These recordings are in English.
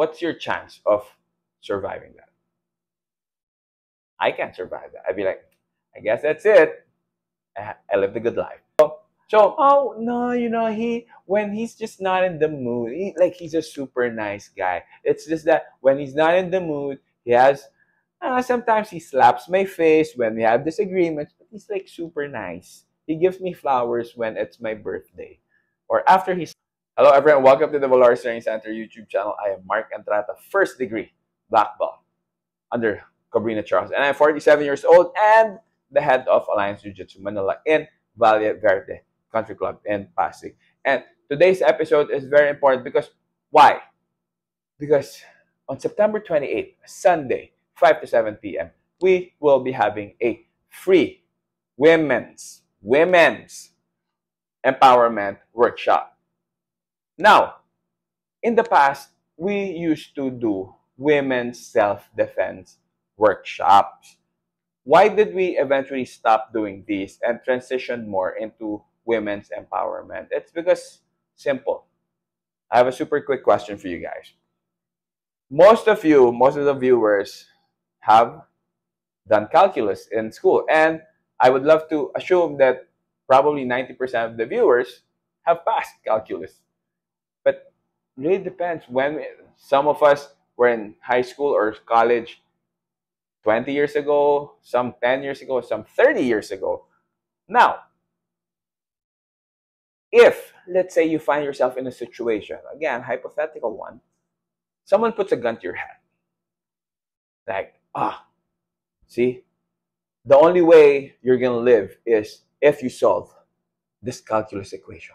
what's your chance of surviving that? I can't survive that. I'd be like, I guess that's it. I lived a good life. So, oh no, when he's just not in the mood, he's a super nice guy. It's just that when he's not in the mood, he has sometimes he slaps my face when we have disagreements, but he's like super nice. He gives me flowers when it's my birthday, or after he's. Hello, everyone. Welcome to the Valores Training Center YouTube channel. I am Mark Entrata, first degree black belt under Cabrina Charles, and I'm 47 years old and the head of Alliance Jiu-Jitsu Manila in Valle Verde Country Club in Pasig. And today's episode is very important because why? Because on September 28th, Sunday, 5 to 7 p.m., we will be having a free women's empowerment workshop. Now, in the past, we used to do women's self-defense workshops. Why did we eventually stop doing these and transition more into women's empowerment? It's because simple. I have a super quick question for you guys. Most of the viewers have done calculus in school, and I would love to assume that probably 90% of the viewers have passed calculus. But it really depends. When some of us were in high school or college 20 years ago, some 10 years ago, some 30 years ago. Now, if, let's say, you find yourself in a situation, again, hypothetical one, someone puts a gun to your head. Like, see, the only way you're going to live is if you solve this calculus equation.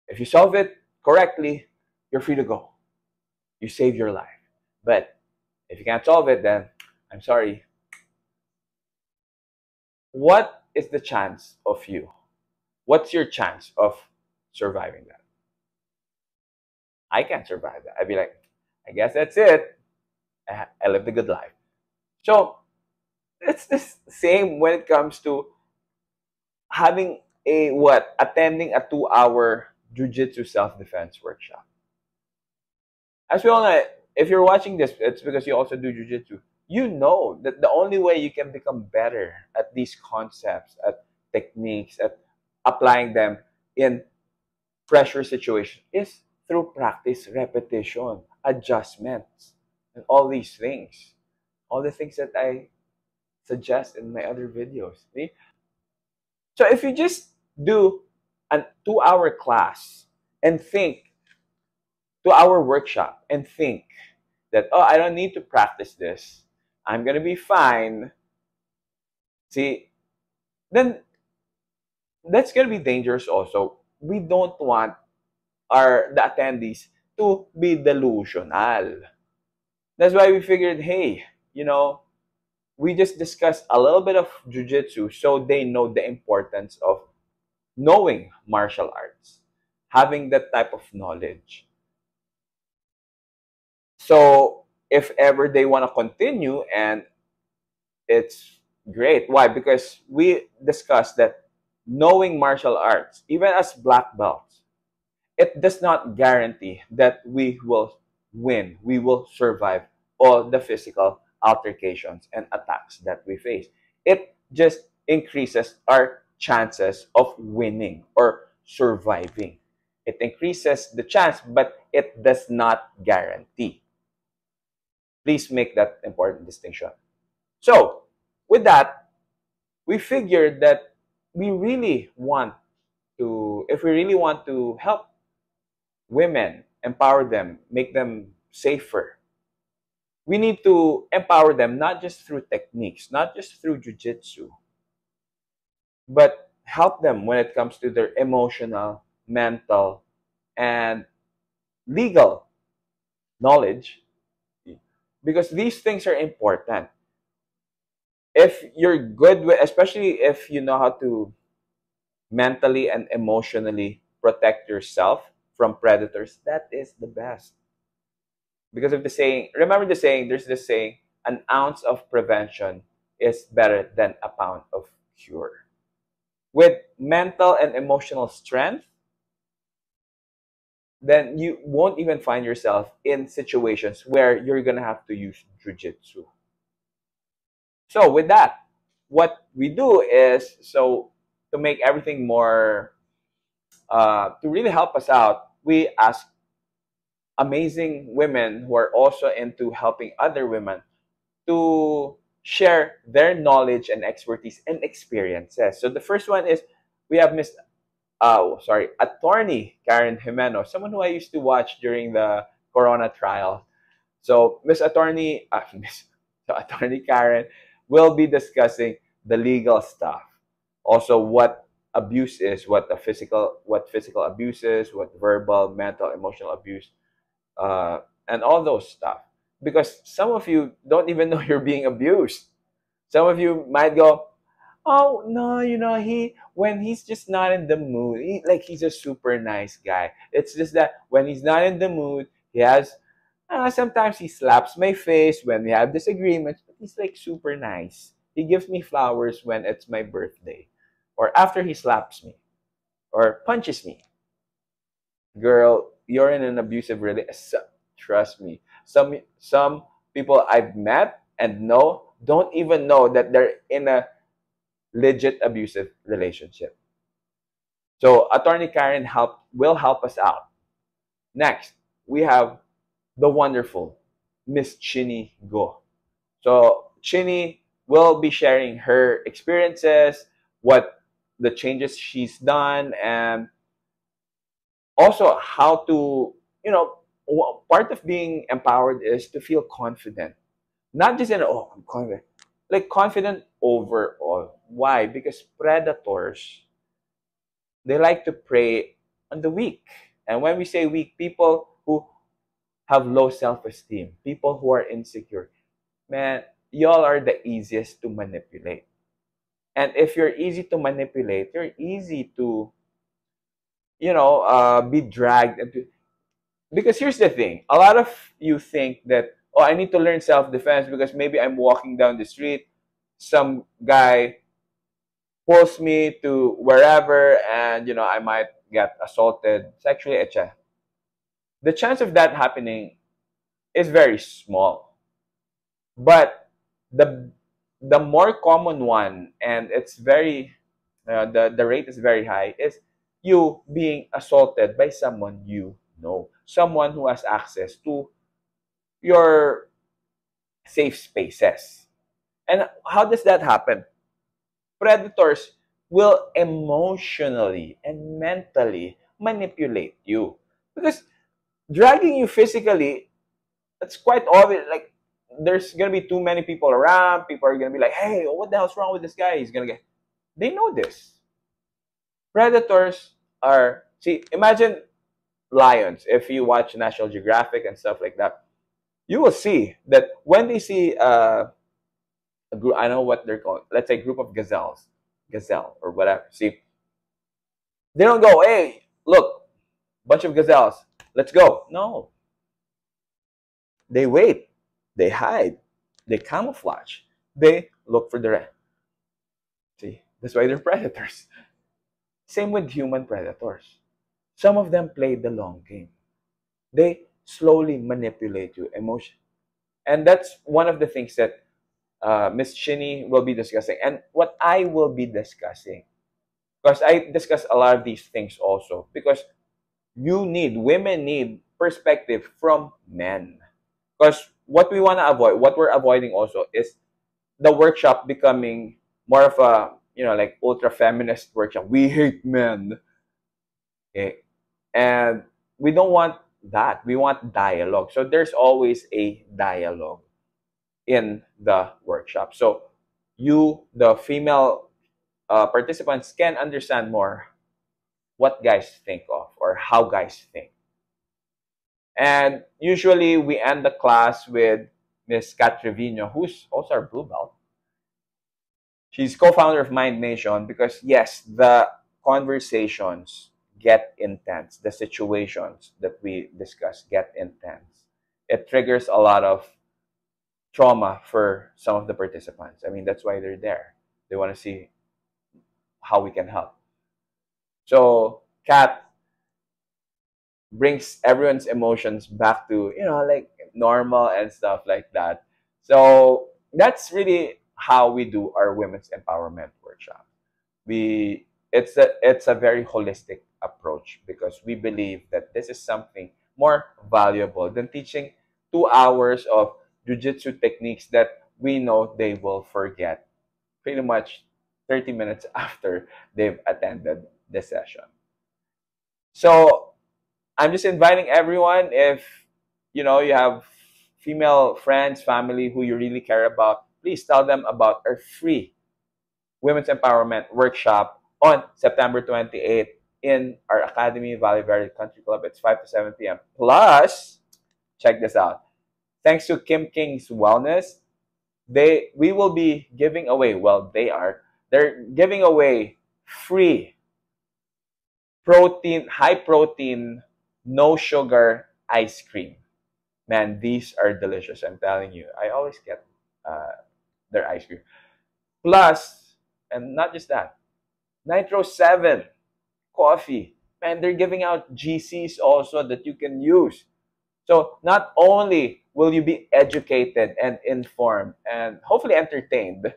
If you solve it correctly, you're free to go. You save your life. But if you can't solve it, then I'm sorry. What is the chance of you? What's your chance of surviving that? I can't survive that. I'd be like, I guess that's it. I lived a good life. So it's the same when it comes to having attending a 2-hour jiu-jitsu self-defense workshop. As we all know, if you're watching this, it's because you also do jiu-jitsu. You know that the only way you can become better at these concepts, at techniques, at applying them in pressure situations is through practice, repetition, adjustments, and all these things. All the things that I suggest in my other videos. See? So if you just do a 2-hour class and think, 2-hour workshop and think that, oh, I don't need to practice this, I'm going to be fine. See, then that's going to be dangerous also. We don't want the attendees to be delusional. That's why we figured, hey, we just discussed a little bit of jiu-jitsu so they know the importance of knowing martial arts, having that type of knowledge. So if ever they want to continue, and it's great. Why? Because we discussed that knowing martial arts, even as black belts, it does not guarantee that we will win, we will survive all the physical altercations and attacks that we face. It just increases our chances of winning or surviving. It increases the chance, but it does not guarantee. Please make that important distinction. So, with that, we figured that if we really want to help women, empower them, make them safer, we need to empower them not just through techniques, not just through jiu-jitsu, but help them when it comes to their emotional, mental, and legal knowledge, because these things are important. If you're good with, especially if you know how to mentally and emotionally protect yourself from predators, that is the best. Because of the saying, remember the saying, there's this saying, an ounce of prevention is better than a pound of cure. With mental and emotional strength, then you won't even find yourself in situations where you're gonna have to use jujitsu. So with that, what we do is, so to make everything more to really help us out, we ask amazing women who are also into helping other women to share their knowledge and expertise and experiences. So the first one is we have Attorney Karen Jimeno, someone who I used to watch during the Corona trial. So Attorney Karen will be discussing the legal stuff. Also, what abuse is, what physical abuse is, what verbal, mental, emotional abuse, and all those stuff. Because some of you don't even know you're being abused. Some of you might go, "Oh no, he when he's just not in the mood, he's a super nice guy. It's just that when he's not in the mood, he has sometimes he slaps my face when we have disagreements, but he's like super nice. He gives me flowers when it's my birthday, or after he slaps me or punches me." Girl, you're in an abusive relationship. Trust me. Some people I've met and know don't even know that they're in a legit abusive relationship. So Attorney Karen will help us out. Next, we have the wonderful Miss Chinny Go. So Chinny will be sharing her experiences, what the changes she's done, and also how to, part of being empowered is to feel confident. Not just I'm confident. Like confident overall. Why? Because predators, they like to prey on the weak. And when we say weak, people who have low self-esteem, people who are insecure, man, y'all are the easiest to manipulate. And if you're easy to manipulate, you're easy to, be dragged into. Because here's the thing, a lot of you think that, oh, I need to learn self-defense because maybe I'm walking down the street, some guy pulls me to wherever, and I might get assaulted sexually, etc. The chance of that happening is very small. But the more common one, and it's very the rate is very high, is you being assaulted by someone you know, someone who has access to your safe spaces. And how does that happen? Predators will emotionally and mentally manipulate you, because dragging you physically, it's quite obvious. Like, there's gonna be too many people around. People are gonna be like, "Hey, what the hell's wrong with this guy? He's gonna get." They know this. Predators are, see. Imagine lions. If you watch National Geographic and stuff like that, you will see that when they see a group, I know what they're called. Let's say group of gazelle or whatever. See, they don't go, "Hey, look, bunch of gazelles, let's go." No, they wait, they hide, they camouflage, they look for the rest. See, that's why they're predators. Same with human predators. Some of them play the long game. They slowly manipulate you emotion, and that's one of the things that Miss Shinny will be discussing, and what I will be discussing. Because I discuss a lot of these things also. Because women need perspective from men. Because what we want to avoid, what we're avoiding also, is the workshop becoming more of a, like ultra feminist workshop. We hate men. Okay? And we don't want that. We want dialogue. So there's always a dialogue in the workshop. So you, the female participants, can understand more what guys think of or how guys think. And usually we end the class with Miss Kat Trevino, who's also our blue belt. She's co-founder of Mind Nation because, yes, the conversations get intense. The situations that we discuss get intense. It triggers a lot of trauma for some of the participants. I mean, that's why they're there. They want to see how we can help. So, Kat, brings everyone's emotions back to, like normal and stuff like that. So that's really how we do our women's empowerment workshop. It's a very holistic approach because we believe that this is something more valuable than teaching 2 hours of jujitsu techniques that we know they will forget pretty much 30 minutes after they've attended the session. So I'm just inviting everyone, if you have female friends, family who you really care about, please tell them about our free Women's Empowerment Workshop on September 28th in our Academy Valley Verde Country Club. It's 5 to 7 p.m. Plus, check this out. Thanks to Kim King's Wellness, we will be giving away, they're giving away free protein, high protein, no sugar ice cream. Man, these are delicious. I'm telling you. I always get their ice cream. Plus, and not just that, Nitro 7 coffee. Man, they're giving out GCs also that you can use. So not only will you be educated and informed and hopefully entertained,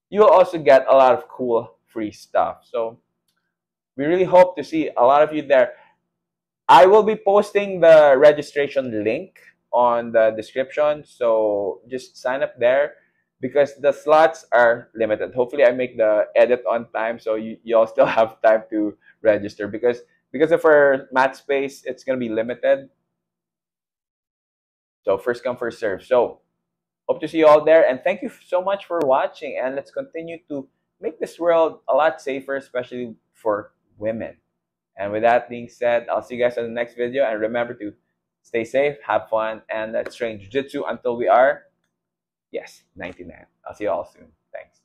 you'll also get a lot of cool free stuff. So we really hope to see a lot of you there. I will be posting the registration link on the description, so just sign up there because the slots are limited. Hopefully, I make the edit on time, so you all still have time to register because of our mat space, it's gonna be limited. So first come, first serve. So hope to see you all there, and thank you so much for watching. And let's continue to make this world a lot safer, especially for women. And with that being said, I'll see you guys in the next video. And remember to stay safe, have fun, and let's train jiu-jitsu until we are, yes, 99. I'll see you all soon. Thanks.